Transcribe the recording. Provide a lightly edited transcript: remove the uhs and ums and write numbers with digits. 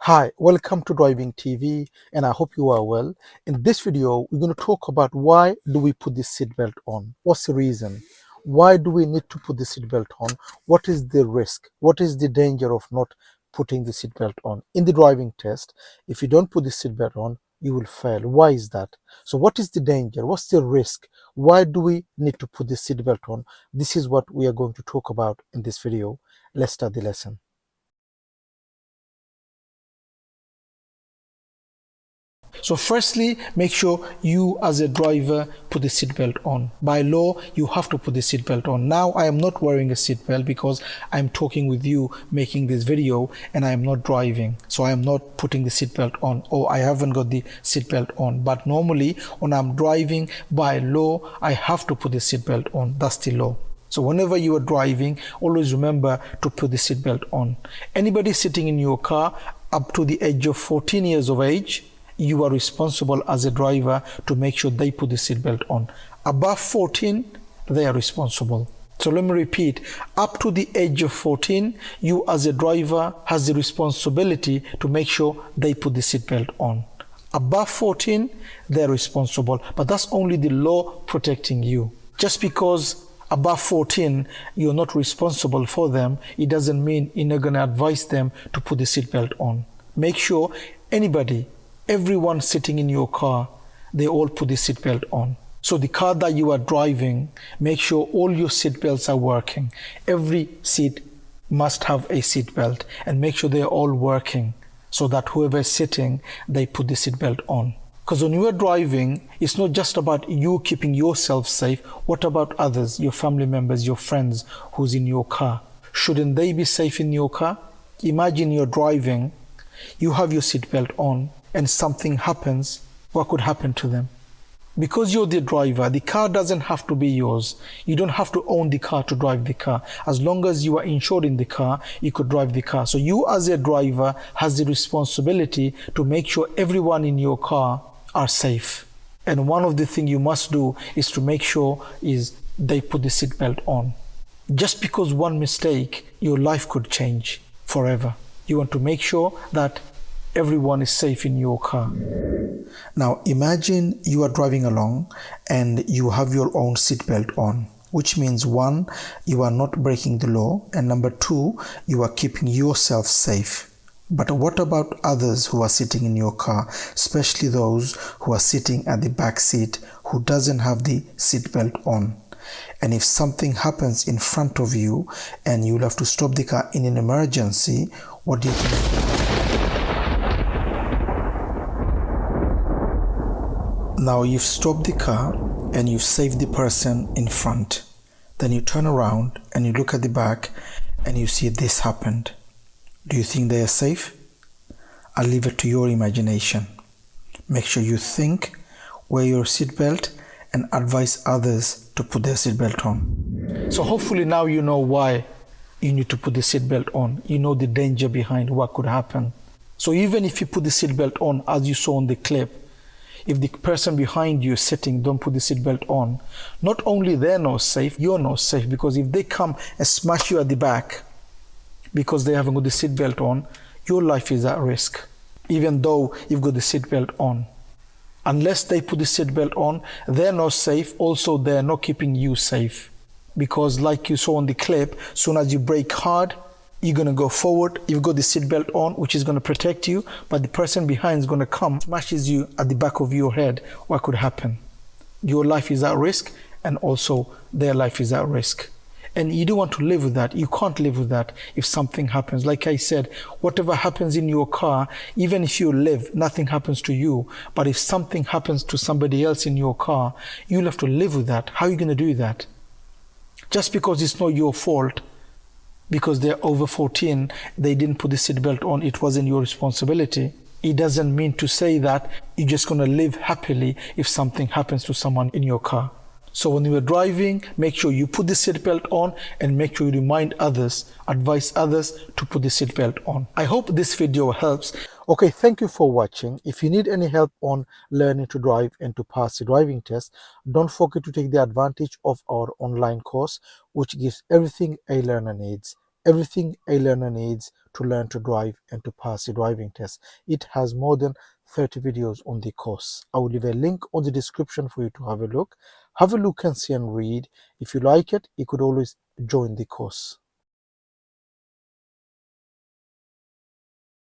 Hi, welcome to Driving TV, and I hope you are well. In this video, we're going to talk about why do we put the seatbelt on? What's the reason? Why do we need to put the seatbelt on? What is the risk? What is the danger of not putting the seatbelt on? In the driving test, if you don't put the seatbelt on, you will fail. Why is that? So what is the danger? What's the risk? Why do we need to put the seatbelt on? This is what we are going to talk about in this video. Let's start the lesson. So firstly, make sure you as a driver put the seatbelt on. By law, you have to put the seatbelt on. Now, I am not wearing a seatbelt because I'm talking with you making this video and I am not driving. So I am not putting the seatbelt on, or I haven't got the seatbelt on. But normally when I'm driving, by law, I have to put the seatbelt on. That's the law. So whenever you are driving, always remember to put the seatbelt on. Anybody sitting in your car up to the age of 14 years of age, you are responsible as a driver to make sure they put the seatbelt on. Above 14, they are responsible. So let me repeat, up to the age of 14, you as a driver has the responsibility to make sure they put the seatbelt on. Above 14, they're responsible, but that's only the law protecting you. Just because above 14, you're not responsible for them, it doesn't mean you're not going to advise them to put the seatbelt on. Make sure everyone sitting in your car, they all put the seatbelt on. So the car that you are driving, make sure all your seatbelts are working. Every seat must have a seatbelt, and make sure they're all working so that whoever is sitting, they put the seatbelt on. Because when you are driving, it's not just about you keeping yourself safe. What about others, your family members, your friends who's in your car? Shouldn't they be safe in your car? Imagine you're driving, you have your seatbelt on, and something happens. What could happen to them? Because you're the driver, the car doesn't have to be yours. You don't have to own the car to drive the car. As long as you are insured in the car, you could drive the car. So you as a driver has the responsibility to make sure everyone in your car are safe. And one of the things you must do is to make sure is they put the seatbelt on. Just because one mistake, your life could change forever. You want to make sure that everyone is safe in your car. Now imagine you are driving along and you have your own seatbelt on, which means one, you are not breaking the law, and number two, you are keeping yourself safe. But what about others who are sitting in your car, especially those who are sitting at the back seat who doesn't have the seatbelt on? And if something happens in front of you and you'll have to stop the car in an emergency, what do you think? Now you've stopped the car and you've saved the person in front. Then you turn around and you look at the back and you see this happened. Do you think they are safe? I'll leave it to your imagination. Make sure you think, wear your seatbelt, and advise others to put their seatbelt on. So hopefully now you know why you need to put the seatbelt on. You know the danger behind what could happen. So even if you put the seatbelt on, as you saw on the clip, if the person behind you is sitting, don't put the seatbelt on, not only they're not safe, you're not safe, because if they come and smash you at the back because they haven't got the seatbelt on, your life is at risk, even though you've got the seatbelt on. Unless they put the seatbelt on, they're not safe. Also, they're not keeping you safe, because like you saw on the clip, as soon as you brake hard, you're going to go forward. You've got the seatbelt on, which is going to protect you, but the person behind is going to come, smashes you at the back of your head. What could happen? Your life is at risk, and also their life is at risk. And you don't want to live with that. You can't live with that if something happens. Like I said, whatever happens in your car, even if you live, nothing happens to you. But if something happens to somebody else in your car, you'll have to live with that. How are you going to do that? Just because it's not your fault, because they're over 14, they didn't put the seatbelt on, it wasn't your responsibility. It doesn't mean to say that you're just going to live happily if something happens to someone in your car. So when you are driving, make sure you put the seatbelt on, and make sure you remind others, advise others to put the seatbelt on. I hope this video helps. Okay, thank you for watching. If you need any help on learning to drive and to pass the driving test, don't forget to take the advantage of our online course, which gives everything a learner needs. everything a learner needs to learn to drive and to pass a driving test. It has more than 30 videos on the course. I will leave a link on the description for you to have a look. Have a look and see and read. If you like it, you could always join the course.